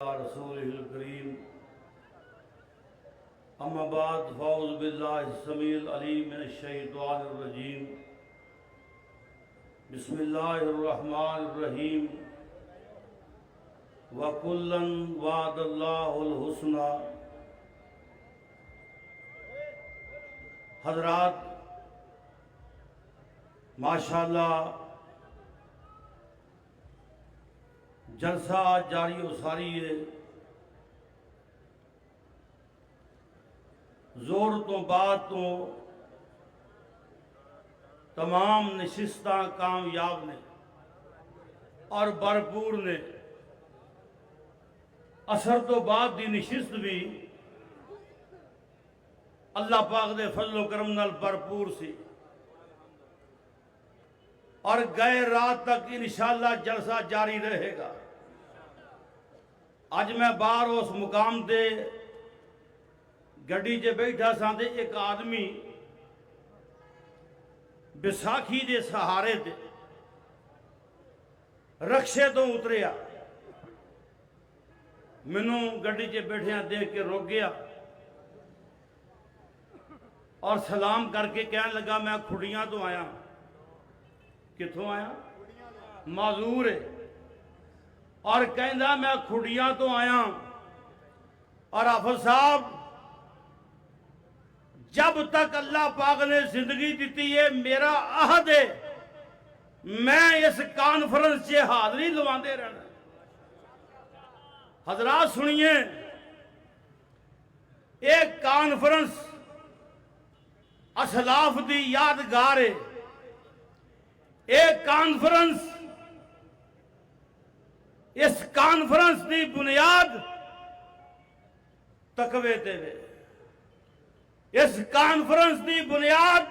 رسوله الكريم اما بعد فاعوذ بالله السميع العليم من الشيطان الرجيم بسم الله الرحمن الرحيم وكلا وعد الله الحسنى. حضرات ماشاءاللہ جلسہ جاری و ساری ہے. زور تو بعد تو تمام نشستاں کامیاب نے اور بھرپور نے. اثر تو بعد دی نشست بھی اللہ پاک دے فضل و کرم نال بھرپور سی اور گئے رات تک انشاءاللہ جلسہ جاری رہے گا. اج میں باہر اس مقام دے گڈی چ بیٹھا ساں تے ایک آدمی بیساکھی دے سہارے تے رکشے تو اتریا. مینوں گڈی چ بیٹھیاں دیکھ کے رک گیا اور سلام کر کے کہنے لگا میں کھڑیاں تو آیا. کتھوں آیا؟ معذور ہے. اور کہندا میں کھڑیاں تو آیا. اور حافظ صاحب جب تک اللہ پاک نے زندگی دیتی ہے میرا عہد ہے میں اس کانفرنس سے حاضری لواندے رہنا. حضرات سنیے، ایک کانفرنس اسلاف دی یادگار ہے. ایک کانفرنس، اس کانفرنس دی بنیاد تقوی تے وے. اس کانفرنس دی بنیاد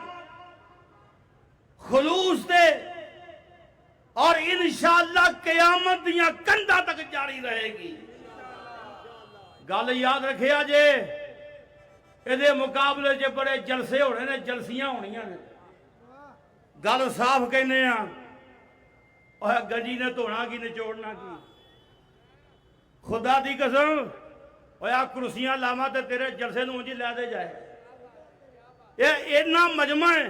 خلوص تے اور انشاءاللہ قیامت دیاں کندھاں تک جاری رہے گی. گل یاد رکھیا جے یہ مقابلے چ بڑے جلسے ہونے نے، جلسیاں ہونیاں نے. گل صاف کہنے ہاں اور گجی نے دھونا کی نچوڑنا کی. خدا دی قسم ہویا کرسیاں لاواں تے تیرے جلسے نوں جی لے دے جائے. یہ اتنا مجمع ہے.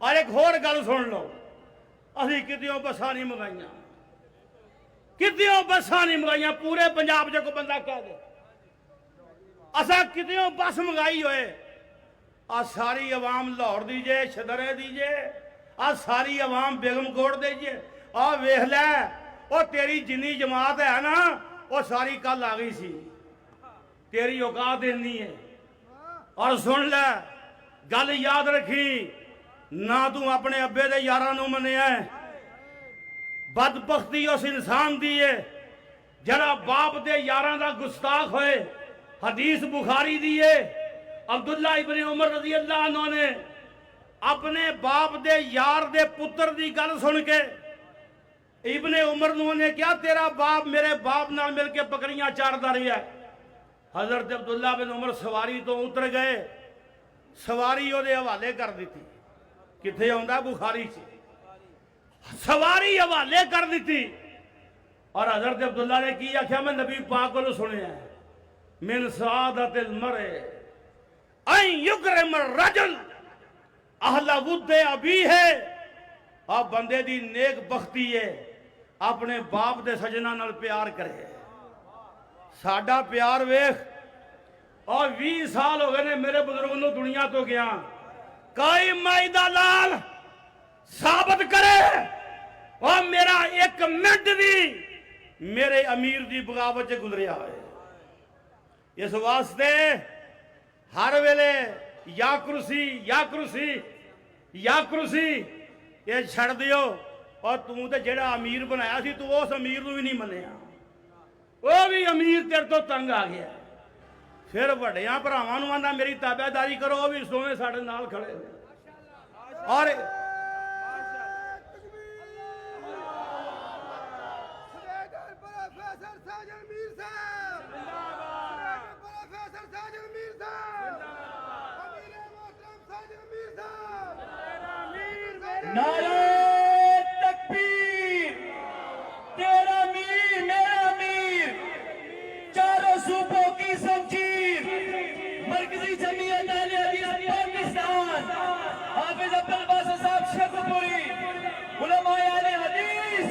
اور ایک اور گل سن لو، اسی کتیوں بساں نہیں منگائیاں، کتیوں بساں نہیں منگائیاں. پورے پنجاب جو کو بندہ کہہ دے اساں کتیوں بس منگائی ہوئے. آ ساری عوام لاہور دیجئے، شدرے دیجئے، آ ساری عوام بیگم کوٹ دیجئے. آ ویکھ لے او تیری جنی جماعت ہے نا وہ ساری کل آ گئی سی. تیری اوقات اتنی ہے. اور سن لے گل یاد رکھی، نہ تو اپنے ابے دے یاراں نوں منیا ہے. بدبختی اس انسان دی ہے جڑا باپ دے یاراں دا گستاخ ہوئے. حدیث بخاری دی ہے، عبداللہ ابن عمر رضی اللہ عنہ نے اپنے باپ دے یار دے پتر دی گل سن کے ابن عمر نے کیا تیرا باپ میرے باپ نال مل کے بکریاں چاردا رہیا ہے. حضرت عبداللہ بن عمر سواری تو اتر گئے، سواری وہ حوالے کر دیتی. کتنے آندا بخاری سے سواری حوالے کر دیتی. اور حضرت عبداللہ نے کی آخیا میں نبی پاک کو سنیا ہے، من سعادت المرء ان یکرم الرجل اہل ود ابی ہے. آپ بندے دی نیک بختی ہے اپنے باپ دے سجنہ نال پیار کرے. ساڈا پیار ویخ. اور 20 سال ہو گئے نے میرے بزرگوں نے دنیا تو گیا. کوئی مائدہ لال ثابت کرے اور میرا ایک منٹ بھی میرے امیر دی بغاوت سے گزریا ہے. اس واسطے ہر ویلے یا کرسی یا کرسی یا کرسی یہ چھڑ دیو. اور توں تے جڑا امیر بنایا سی تو اس امیر نو بھی نہیں منیا، وہ بھی امیر تیرے تو تنگ آ گیا. پھر وڈیاں بھراواں نوں آندا میری تابع داری کرو، وہ بھی سویں ساڈے نال کھڑے نے. اور نعرہ تکبیر، تیرا امیر میرا امیر. صوبوں کی زنجیر مرکزی جمعیت اہل حدیث پاکستان حافظ عبدالباسط صاحب شیخوپوری علماء اہل حدیث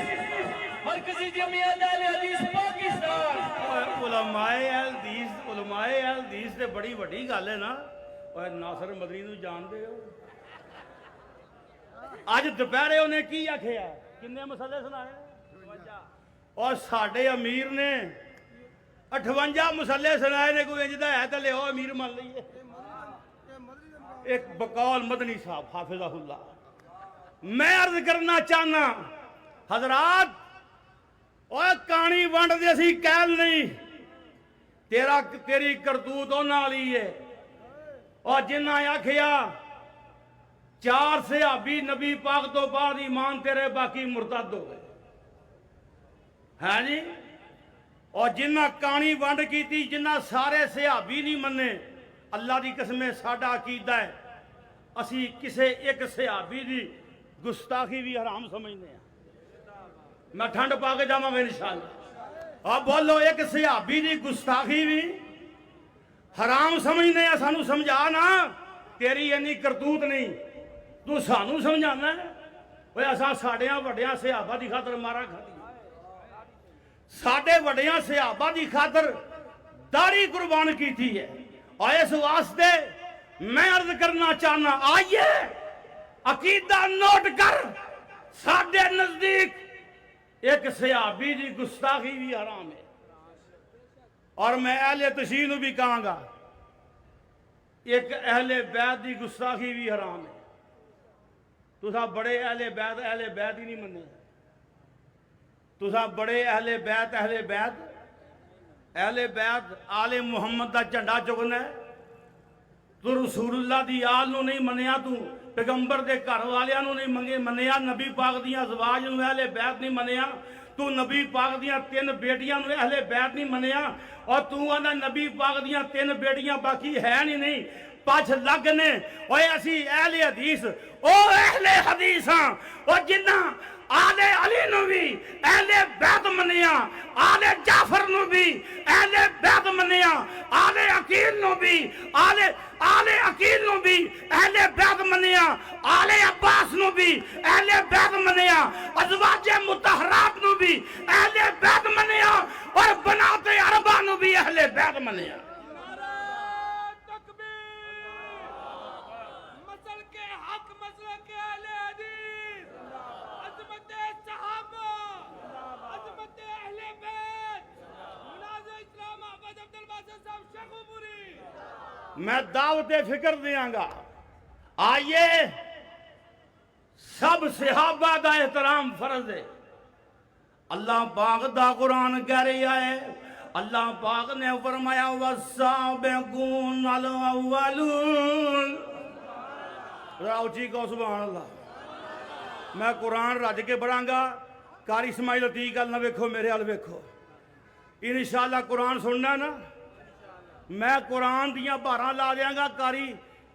مرکزی جمعیت اہل حدیث پاکستان علماء اہل حدیث تے بڑی وڈی گل ہے نا اور ناصر مدنی نو جانتے ہو اج دوپہرے انہیں کی آکھیا کنے مسئلے سنائے اور ساڈے امیر نے 58 مسئلے سنائے نے کوئی انجدہ ہے تو لے ہو امیر مان لئیے ایک بقول مدنی صاحب حافظہ اللہ میں عرض کرنا چاہنا حضرات اور کہانی ونڈ دے سی کہل نہیں تیری کرتوت انہاں والی ہے اور جنہ آکھیا 4 صحابی نبی پاک تو بعد ایمان تیرے باقی مرتد ہو گئے ہے جی اور جنہ کہانی ونڈ کی تھی جنہ سارے صحابی نہیں منے اللہ دی قسمیں ساڈا عقیدہ ہے اسی کسے ایک صحابی دی گستاخی بھی حرام سمجھنے ہیں میں ٹھنڈ پا کے جاواں گا انشاءاللہ اور بولو ایک صحابی دی گستاخی بھی حرام سمجھنے ہیں سانو سمجھا نا تیری اینی کرتوت نہیں تو سانو سمجھانا ہے وہ ایسا ساڑیاں وڈیاں صحابہ دی خاطر مارا کھا دی ساڑے وڈیاں صحابہ دی خاطر داڑھی قربان کی تھی ہے اور اس واسطے میں عرض کرنا چاہنا آئیے عقیدہ نوٹ کر ساڑے نزدیک ایک صحابی دی گستاخی بھی حرام ہے اور میں اہل تشیع نو بھی کہاں گا ایک اہل بیت دی گستاخی بھی حرام ہے تو سا بڑے اہل بیت ہی نہیں منے تو سا بڑے اہل بیت آل محمد دا جھنڈا چکنا ہے تو رسول اللہ دی آل نو نہیں منیا تو پیغمبر دے گھر والیاں نو نہیں منیا نبی پاک دیاں ازواج نو اہل بیت نہیں منیا تو نبی پاک دیاں 3 بیٹیاں نو اہل بیت نہیں منیا اور تو آنا نبی پاک دیاں 3 بیٹیاں باقی ہے نہیں پاچھ لگنے اوے اسی اہل حدیث او اہل حدیث ہاں او جنہ آل علی نو بھی اہل بیت منیا آل جعفر نو بھی اہل بیت منیا آل عقیل نو بھی آل عقیل نو بھی اہل بیت منیا آل عباس نو بھی اہل بیت منیا ازواج مطہرات نو بھی اہل بیت منیا اور بنات عربہ نو بھی اہل بیت منیا میں دعوت فکر دیاں گا آئیے سب صحابہ دا احترام فرض ہے اللہ پاک دا قرآن کہہ رہا ہے اللہ پاک نے فرمایا والسابقون الاولون راؤچی کو سبحان اللہ میں قرآن رج کے بڑھاں گا قاری اسماعیل عتیق گل نہ ویکھو میرے حال ویکھو انشاءاللہ قرآن سننا نا میں قرآن دیاں بارہ لا دیاں گا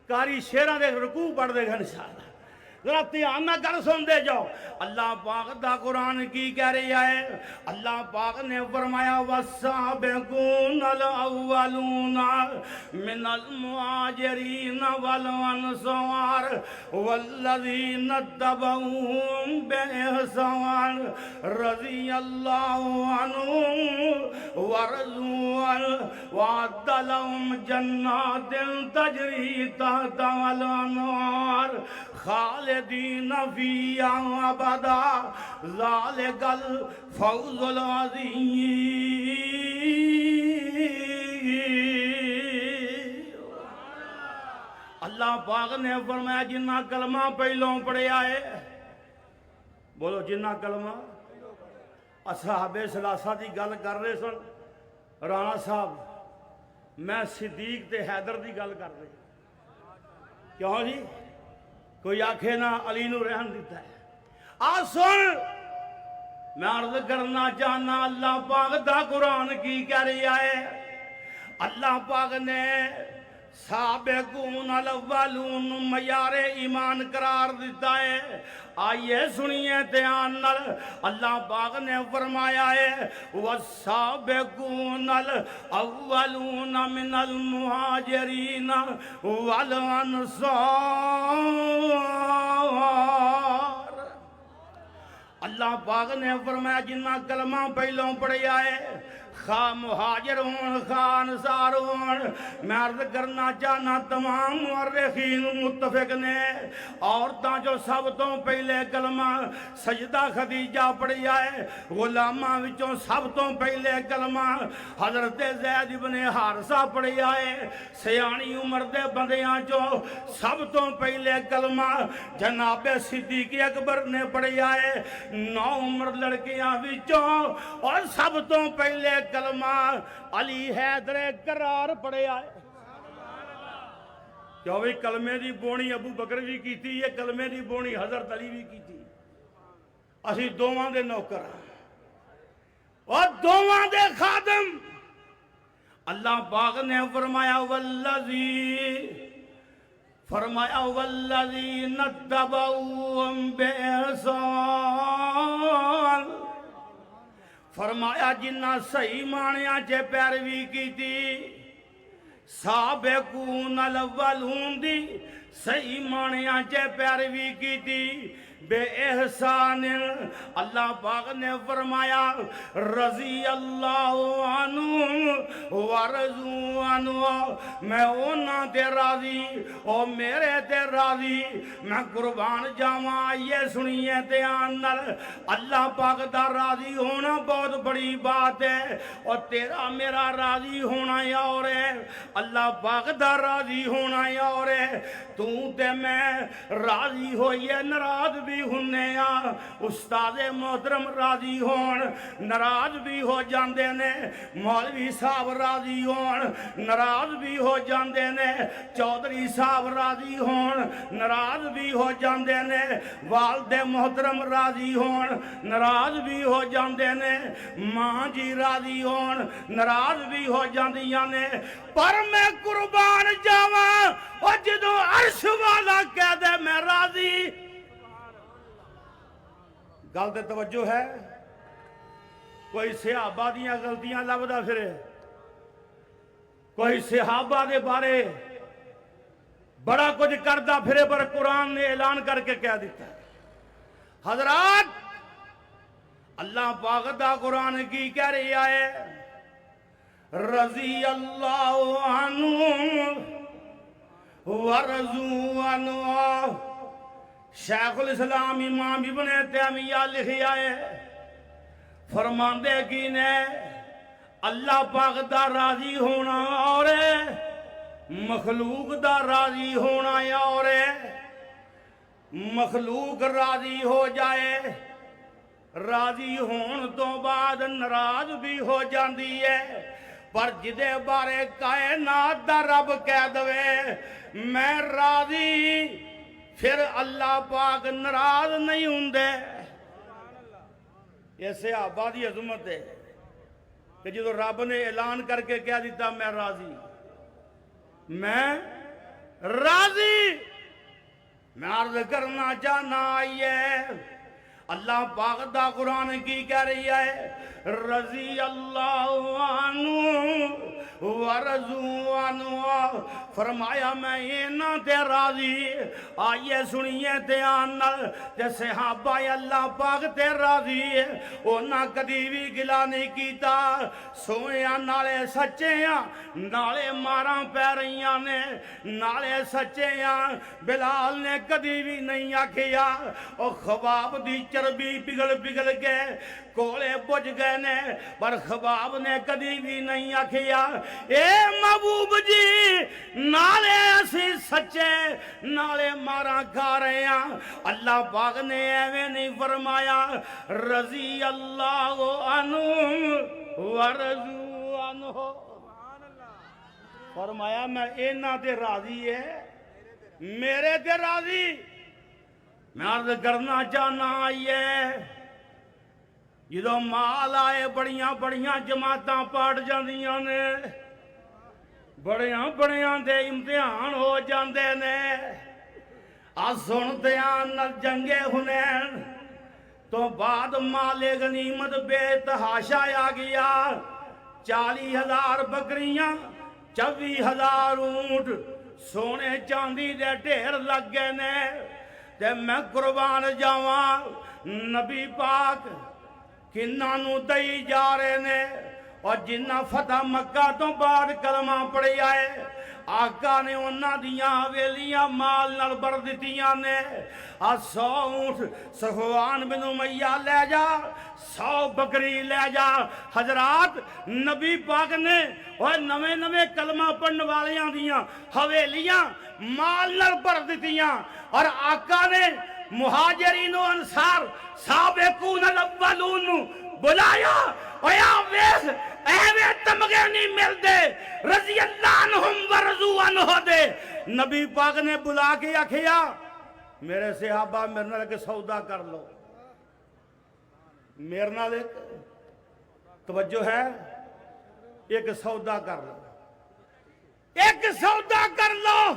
کاری شیران دے رکوع پڑھ دے گا انشاءاللہ ذرا دھیان نہ کر سن دے جاؤ اللہ پاک دا قرآن کی کہہ رہا ہے اللہ پاک نے فرمایا والسابقون الاولون من المہاجرین والانصار والذین اتبعوهم باحسان رضی اللہ عنہم ورضوا عنہ وأعد لهم جنات تجری تحتها الأنهار خالدین فیہا ابدا ذالک الفوز العظیم اللہ پاک نے فرمایا جنہ کلمہ پہلوں پڑھے آئے بولو جنہ کلمہ اصحاب ثلاثہ دی گل کر رہے سن رانا صاحب میں صدیق تے حیدر دی گل کر رہے کیوں جی کوئی آنکھیں نہ علی نو رہن دیتا ہے سن میں عرض کرنا چاہنا اللہ پاک دا قرآن کی کہہ رہا ہے اللہ پاک نے سابقون الاولون معیار ایمان قرار دیتا ہے۔ آئیے سنیے دھیان نال، اللہ پاک نے فرمایا ہے والسابقون الاولون من المہاجرین والانصار۔ اللہ پاک نے فرمایا جنہ کلمہ پہلوں پڑھیا ہے، خواہ مہاجر ہون خواہ انصار ہون، میں عرض کرنا چاہنا تمام مورخین متفق نے عورتاں جو سب تو پہلے کلمہ سجدہ خدیجہ پڑھیا ہے، غلاماں وچوں سب تو پہلے کلمہ حضرت زید بن حارثہ پڑھیا ہے، سیانی عمر دے بندیاں جو سب تو پہلے کلمہ جناب صدیق اکبر نے پڑھیا ہے، 9 عمر لڑکیاں وچوں اور سب تو پہلے کلمہ علی حیدر کرار پڑھیا ہے۔ کیوں بھی کلمے دی بونی ابو بکر بھی کی تھی، یہ کلمے دی بونی حضرت علی بھی کی تھی۔ اسی دوواں دے نوکر اور دوواں دے خادم۔ اللہ پاک نے فرمایا والذین اتبعوہم بِإِحْسَانٍ، فرمایا جنہ صحیح معنیاں چے پیروی کی تھی، سابقون الاولون دی صحیح معنیاں چے پیروی کی تھی، بے احسان۔ اللہ پاک نے فرمایا رضی اللہ عنہ ورضوا عنہ، میں اونا تے راضی او میرے تے راضی، میں قربان جاواں۔ یہ سنیے دھیان نال، اللہ پاک دا راضی ہونا بہت بڑی بات ہے، اور تیرا میرا راضی ہونا یا اور ہے، اللہ پاک دا راضی ہونا یا اور ہے۔ تو تے میں راضی ہوئیے ناراض بھی ہونے آ، استاد محترم راضی ہون ناراض بھی ہو جاندے نے، مولوی صاحب راضی ہون ناراض بھی ہو جاندے نے، چودھری صاحب راضی ہون ناراض بھی ہو جاندے نے، والد محترم راضی ہون ناراض بھی ہو جاندے نے، ماں جی راضی ہون ناراض بھی ہو جاندیاں نے، پر میں قربان جاواں اور جدوں عرش والا کہہ دے میں راضی۔ گل تے توجہ ہے؟ کوئی صحابہ دیاں غلطیاں لبدا پھرے، کوئی صحابہ دے بارے بڑا کچھ کردا پھرے، پر قرآن نے اعلان کر کے کہہ دیتا ہے حضرات اللہ پاک دا قرآن کی کہہ رہا ہے رضی اللہ عنہ ورضوا عنہ۔ شیخ الاسلام امام ابن تیمیہ لکھیا ہے، فرماندے کی نے اللہ پاک دا راضی ہونا اور ہے، مخلوق دا راضی ہونا یا اور ہے۔ مخلوق راضی ہو جائے، راضی ہون تو بعد ناراض بھی ہو جاندی ہے، پر جدے بارے کائنات دا رب کہہ دوے میں راضی، پھر اللہ پاک ناراض نہیں ہوندے۔ یہ صحابہ دی عظمت ہے کہ جدو رب نے اعلان کر کے کہہ دیتا میں راضی، میں راضی۔ میں عرض کرنا چاہنا آئیے اللہ پاک دا قرآن کی کہہ رہی ہے رضی اللہ عنہ ورضوا عنہ، فرمایا میں اینا تے راضی۔ آئیے سنیے دھیان نال، تے صحابہ اللہ پاک تے راضی، اونا کدی بھی گلا نہیں کیتا، سویاں نالے سچیاں نالے ماراں پہ رہیاں نے، نالے سچیاں۔ بلال نے کدی بھی نہیں آکھیا او خباب دی چربی پگھل پگھل کے کولے بجھ گئے نے، پر خباب نے کدی بھی نہیں آکھیا اے محبوب جی نالے اسی سچے نالے مارا کھا رہے ہیں۔ اللہ پاک نے ایویں نہیں فرمایا رضی اللہ عنہ ورضوا عنہ، فرمایا میں اینا تے راضی ہے میرے تے راضی۔ میں عرض کرنا چاہنا آئیے جدو مال آئے بڑیاں بڑیاں جماعتاں پاٹ جاندیاں نے، بڑیاں بڑیاں دے امتحان ہو جاندے نے آ سن دیان نال جنگے حنین تو بعد مال غنیمت بے تحاشا آ گیا 40,000 بکریاں 24,000 اونٹ سونے چاندی دے ڈھیر لگ گئے نے تے میں قربان جاواں نبی پاک کناں نو دئی جا رہے نے اور جنہ فتح مکہ تو بعد کلمہ پڑھی آئے آقا نے انہاں دیاں حویلیاں مال نال بھر دتیاں نے 100 اونٹ صفوان بن امیہ لے جا 100 بکری لے جا حضرات نبی پاک نے اور نویں کلمہ پڑھن والیاں دیاں حویلیاں مال نال بھر دتیاں اور آقا نے مہاجرین و انصار سابقون الاولون بلایا اویا ویس ایویں تمغے نہیں مل دے رضی اللہ عنہم ورضو عنہ دے نبی پاک نے بلا کے آکھیا میرے صحابہ میرے نال کے سودا کر لو میرے نال ایک توجہ ہے ایک سودا کر لو ایک سودا کر لو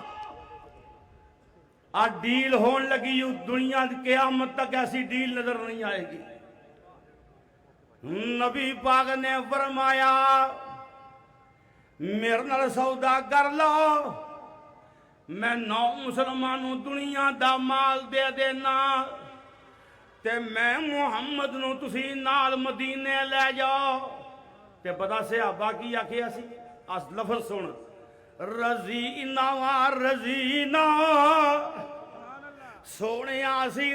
آج ڈیل ہون لگی دنیا قیامت تک ایسی ڈیل نظر نہیں آئے گی نبی پاک نے فرمایا میرے نال سودا کر لو میں 9 مسلمانوں دنیا دا مال دے دینا تے میں محمد نو تسی نال مدینے لے جاؤ تے پتہ صحابہ کی آکھیا سی اس لفظ سن رضینا و رضینا سونے اسی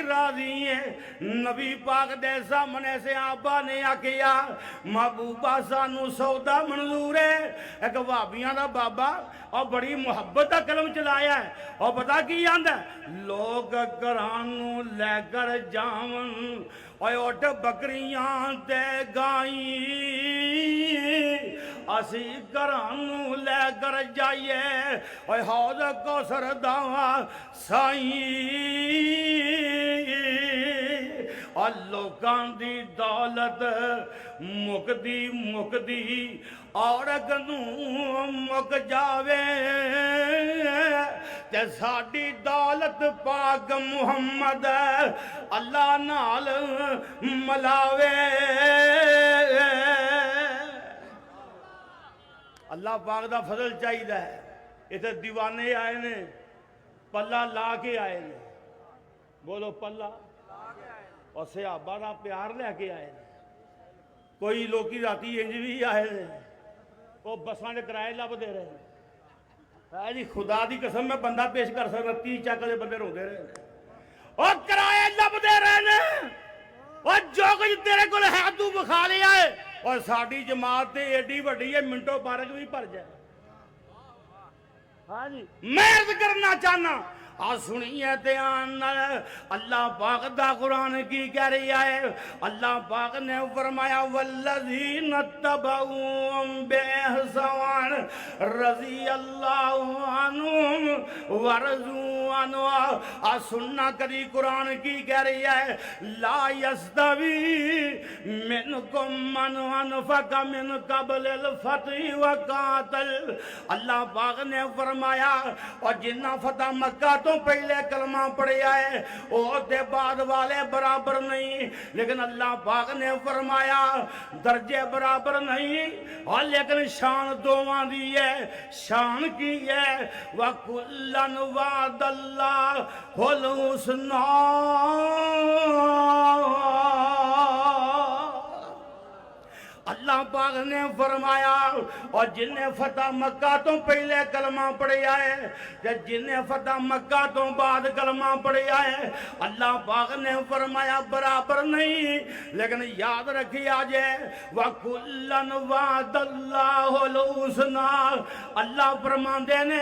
راضی ہیں نبی پاک دے سامنے سے آبا نے آکھیا محبوبہ سانو سودا منظور ہے ایک وابیاں دا بابا اور بڑی محبت دا کلم چلایا ہے اور پتا کی آندا ہے لوگ گھرانو لے کر جاون اور اٹھ بکریاں تے گائیں اسی گھرانو لے کر جائیے اور حوض کوثر داواں سائیں اور لوکاں دی دولت مکدی اور گنوں مک جاوے تے ساڈی دولت پاک محمد اللہ نال ملاوے اللہ پاک دا فضل چاہیے ہے اتنے دیوانے آئے نے پلہ لا کے آئے نے بولو پلہ اور صحابہ دا پیار لے کے آئے نے کوئی لوکی راتی انج بھی آئے نے وہ بساں دے کرائے لب دے رہے ہیں جی خدا دی قسم میں بندہ پیش کر سکتا 30 چک دے بندے روندے رہے ہیں اور کرائے لب دے رہے ہیں اور جو کچھ تیرے کو ہے تو بخا لیا ہے اور ساڑی جماعت تے ایڈی وڈی ہے منٹو بارک بھی پر جائے ہاں جی میں عرض کرنا چاہنا سنیے دھیان اللہ پاک دا قرآن کی کہہ رہی ہے اللہ پاک نے فرمایا والذین اتبعوہم بِإِحْسَانٍ رضی اللہ عنہم ورضوا عنہ سننا کری قرآن کی کہہ رہی ہے لا یستوی منکم من انفق من قبل الفتح وقاتل اللہ پاک نے فرمایا اور جنہ فتح مکہ تو پہلے کلمہ پڑھے آئے اور دے بعد والے برابر نہیں لیکن اللہ پاک نے فرمایا درجے برابر نہیں اور لیکن شان دوواں دی ہے شان کی ہے وَكُلًّا وَعَدَ اللَّهُ الْحُسْنَى اللہ پاک نے فرمایا اور جن نے فتح مکہ تو پہلے کلمہ پڑھے آئے جن نے فتح مکہ تو بعد کلمہ پڑھے آئے اللہ پاک نے فرمایا برابر نہیں لیکن یاد رکھی آجے وَكُلًّا وَعَدَ اللَّهُ الْحُسْنَى اللہ فرماندے نے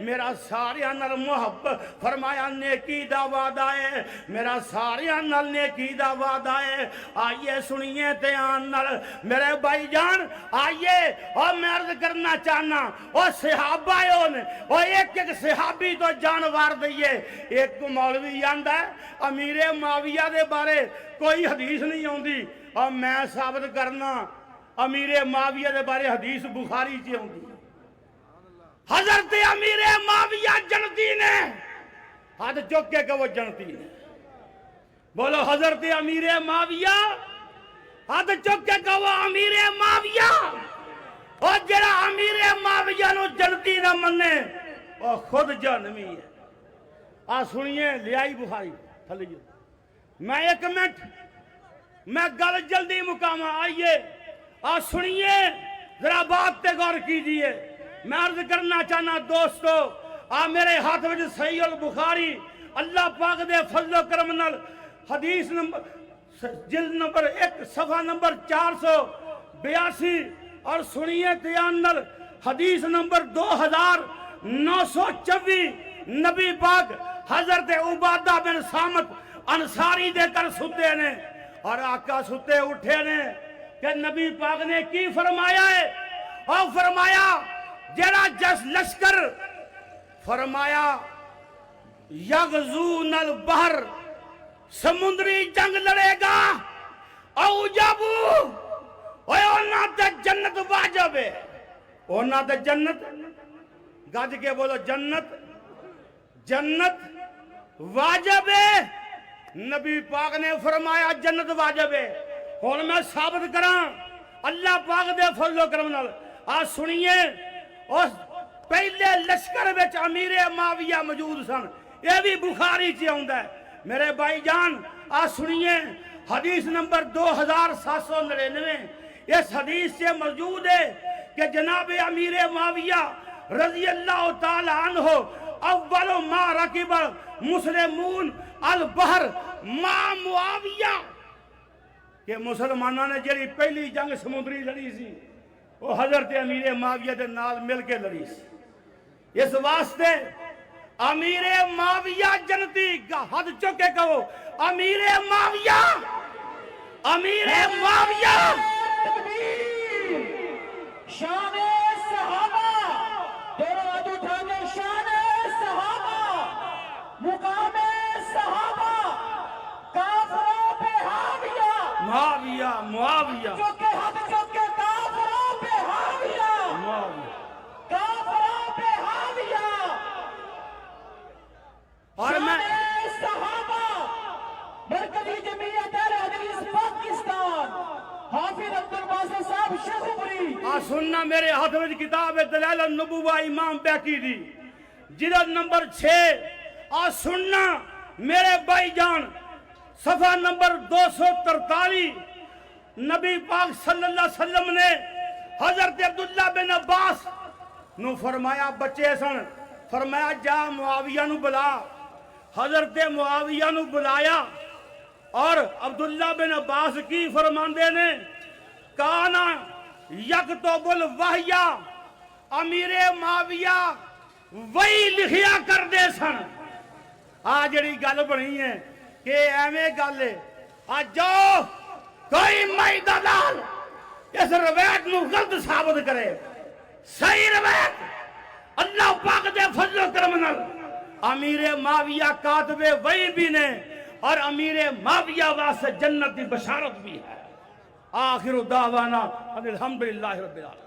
میرا ساریاں نال محبت فرمایا نیکی دا وعدہ ہے میرا ساریاں نال نیکی دا وعدہ ہے آئیے سنیے دھیان نال میرے بھائی جان آئیے اور میں عرض کرنا چاہنا اور صحابہ اور ایک صحابی تو جانوار دئیے ایک کو مولوی آندا ہے امیر معاویہ دے بارے کوئی حدیث نہیں آندی اور میں ثابت کرنا امیر معاویہ دے بارے حدیث بخاری چ ہوندی حضرت امیر معاویہ جنتی نے ہاتھ چک کے کہ وہ جنتی نے بولو حضرت امیر معاویہ ہاتھ چک کے کہ وہ امیر معاویہ اور جڑا امیر معاویہ نو جنتی نہ منے وہ خود جہنمی ہے آ سنیے لیائی بخاری تھلے میں ایک منٹ میں گل جلدی مقامہ آئیے آ سنیے ذرا بات تے غور کیجئے میں عرض کرنا چاہنا دوستو آ میرے ہاتھ میں صحیح البخاری اللہ پاک دے فضل و کرم نال حدیث نمبر جلد نمبر 1 صفحہ نمبر 482 اور سنیے دھیان نال حدیث نمبر 2924 نبی پاک حضرت عبادہ بن صامت انصاری دے کر ستے نے اور آقا ستے اٹھے نے کہ نبی پاک نے کی فرمایا ہے اور فرمایا جڑا جس لشکر فرمایا یغزون البحر سمندری جنگ لڑے گا او جابو اوہ اونا تے جنت واجب ہے اونا تے جنت گاج کے بولو جنت جنت واجب ہے نبی پاک نے فرمایا جنت واجب ہے اور میں ثابت کراں اللہ پاک دے فضل و کرم نال آ سنیے اس پہلے لشکر وچ امیر معاویہ موجود سن یہ بھی بخاری چ ہوندا ہے میرے بھائی جان آ سنیے حدیث نمبر 2799 اس حدیث سے موجود ہے کہ جناب امیر معاویہ رضی اللہ تعالی عنہ اول ما رکب مسلمون البحر ما معاویہ کہ مسلمانوں نے جڑی پہلی جنگ سمندری لڑی سی وہ حضرت امیر معاویہ دے نال مل کے لڑی سی اس واسطے امیر معاویہ جنتی ہاتھ چک کے کہو امیر معاویہ امیر معاویہ شان صحابہ دونوں ہاتھ اٹھانے شان صحابہ مقام صحابہ کافروں پہ حاویہ معاویہ معاویہ چکے ہاتھ چکے کافروں پہ حاویہ معاویہ کافروں پہ حاویہ اور میں شان صحابہ مرکزی جمعیت اہل حدیث پاکستان حافظ عبدالباسط صاحب شیخوپوری آ سننا میرے ہاتھ میں کتاب ہے دلائل النبوہ امام بیہقی دی جلد نمبر 6 آ سننا میرے بھائی جان صفحہ نمبر 243 نبی پاک صلی اللہ علیہ وسلم نے حضرت عبداللہ بن عباس نو فرمایا بچے سن فرمایا جا معاویہ نو بلا حضرت معاویہ نو بلایا اور عبداللہ بن عباس کی فرماندے نے کانا یکتب الوحیہ امیر معاویہ وہی لکھیا کر دے سن جڑی گل بنی ہے کہ ایویں گل ہے جاؤ کوئی مائی دلال اس روایت نو غلط ثابت کرے صحیح روایت اللہ پاک دے فضل و کرم نال امیر معاویہ کاتب وحی بھی نے اور امیر معاویہ واسطے جنت کی بشارت بھی ہے آخر دعوانا الحمدللہ رب العالمین